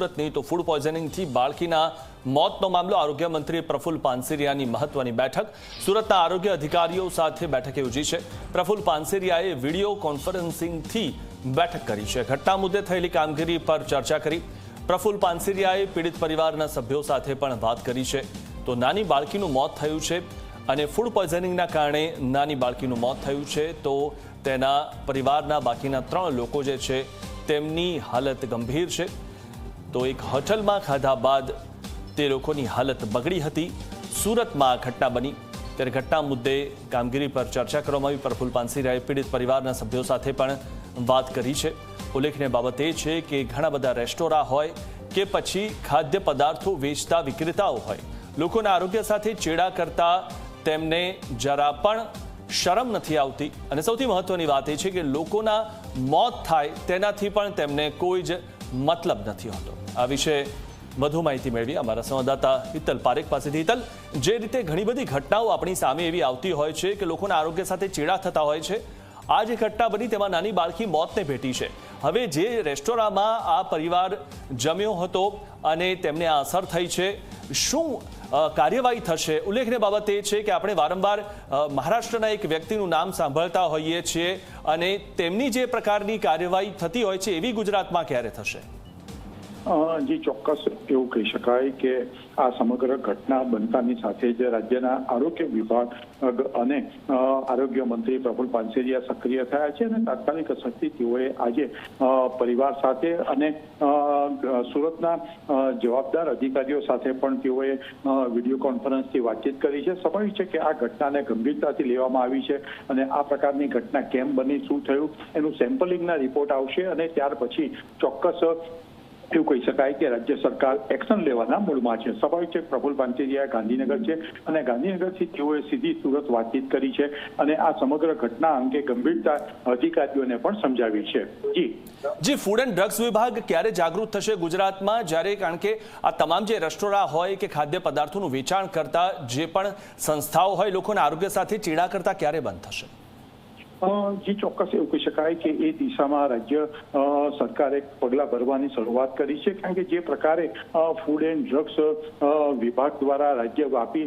સુરતની તો ફૂડ પોઈઝનિંગથી બાળકીના મોતનો મામલો આરોગ્ય મંત્રી પ્રફુલ્લ પાનસેરિયાની મહત્વની બેઠક સુરતના આરોગ્ય અધિકારીઓ સાથે બેઠક યોજી છે। પ્રફુલ્લ પાનસેરિયાએ વિડિયો કોન્ફરન્સિંગથી બેઠક કરી છે। ઘટના મુદ્દે થયેલી કામગીરી પર ચર્ચા કરી। પ્રફુલ્લ પાનસેરિયાએ પીડિત પરિવારના સભ્યો સાથે પણ વાત કરી છે। તો નાની બાળકીનું મોત થયું છે અને ફૂડ પોઈઝનિંગના કારણે નાની બાળકીનું મોત થયું છે, તો તેના પરિવારના બાકીના 3 લોકો જે છે તેમની હાલત ગંભીર છે। તો એક હોટલમાં ખાધા બાદ તે લોકોની હાલત બગડી હતી। સુરતમાં ઘટના બની ત્યારે ઘટના મુદ્દે કામગીરી પર ચર્ચા કરવામાં આવી। પ્રફુલ્લ પાનસેરિયાએ પીડિત પરિવારના સભ્યો સાથે પણ વાત કરી છે। ઉલ્લેખનીય બાબત એ છે કે ઘણા બધા રેસ્ટોરાં હોય કે પછી ખાદ્ય પદાર્થો વેચતા વિક્રેતાઓ હોય, લોકોના આરોગ્ય સાથે ચેડા કરતા તેમને જરા પણ શરમ નથી આવતી અને સૌથી મહત્વની વાત એ છે કે લોકોના મોત થાય તેનાથી પણ તેમને કોઈ જ મતલબ નથી હોતો। આ વિશે વધુ માહિતી મેળવી અમારા સંવાદદાતા હિતલ પારેખ પાસેથી। હિતલ, જે રીતે ઘણી બધી ઘટનાઓ આપણી સામે એવી આવતી હોય છે કે લોકોના આરોગ્ય સાથે ચેડા થતા હોય છે, આ જે ઘટના બની તેમાં નાની બાળકી મોતને ભેટી છે। હવે જે રેસ્ટોરાંમાં આ પરિવાર જમ્યો હતો અને તેમને આ અસર થઈ છે, શું કાર્યવાહી થશે? ઉલ્લેખનીય બાબત એ છે કે આપણે વારંવાર મહારાષ્ટ્રના એક વ્યક્તિનું નામ સાંભળતા હોઈએ છીએ અને તેમની જે પ્રકારની કાર્યવાહી થતી હોય છે એવી ગુજરાતમાં ક્યારે થશે? જી ચોક્કસ એવું કહી શકાય કે આ સમગ્ર ઘટના બનતાની સાથે જ રાજ્યના આરોગ્ય વિભાગ અને આરોગ્ય મંત્રી પ્રફુલ્લ પાનસેરિયા સક્રિય થયા છે અને તાત્કાલિક અસરથી તેઓએ આજે પરિવાર સાથે અને સુરતના જવાબદાર અધિકારીઓ સાથે પણ તેઓએ વિડીયો કોન્ફરન્સથી વાતચીત કરી છે। સ્વાભાવિક છે કે આ ઘટનાને ગંભીરતાથી લેવામાં આવી છે અને આ પ્રકારની ઘટના કેમ બની, શું થયું, એનું સેમ્પલિંગના રિપોર્ટ આવશે અને ત્યાર પછી ચોક્કસ એવું કહી શકાય કે રાજ્ય સરકાર એક્શન લેવાના મૂડમાં છે। સ્વાભાવિક છે પ્રફુલ્લ પાનસેરિયા ગાંધીનગર છે અને ગાંધીનગરથી તેઓએ સીધી સુરત વાતચીત કરી છે અને આ સમગ્ર ઘટના અંગે ગંભીરતા અધિકારીઓને પણ સમજાવી છે। જી, ફૂડ એન્ડ ડ્રગ્સ વિભાગ ક્યારે જાગૃત થશે ગુજરાતમાં, જ્યારે કારણ કે આ તમામ જે રેસ્ટોરાં હોય કે ખાદ્ય પદાર્થોનું વેચાણ કરતા જે પણ સંસ્થાઓ હોય, લોકોના આરોગ્ય સાથે ચેડા કરતા ક્યારે બંધ થશે? જી ચોક્કસ એવું કહી શકાય કે એ દિશામાં રાજ્ય સરકારે પગલાં ભરવાની શરૂઆત કરી છે, કારણ કે જે પ્રકારે ફૂડ એન્ડ ડ્રગ્સ વિભાગ દ્વારા રાજ્યવ્યાપી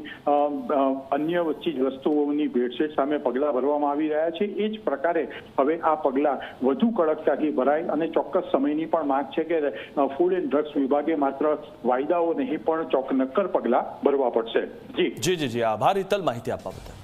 અન્ય ચીજ વસ્તુઓની ભેળસેળ સામે પગલાં ભરવામાં આવી રહ્યા છે, એ જ પ્રકારે હવે આ પગલાં વધુ કડકતાથી ભરાય અને ચોક્કસ સમયની પણ માંગ છે કે ફૂડ એન્ડ ડ્રગ્સ વિભાગે માત્ર વાયદાઓ નહીં પણ નક્કર પગલાં ભરવા પડશે। જી જી જી જી આભાર હિતલ, માહિતી આપવા બદલ।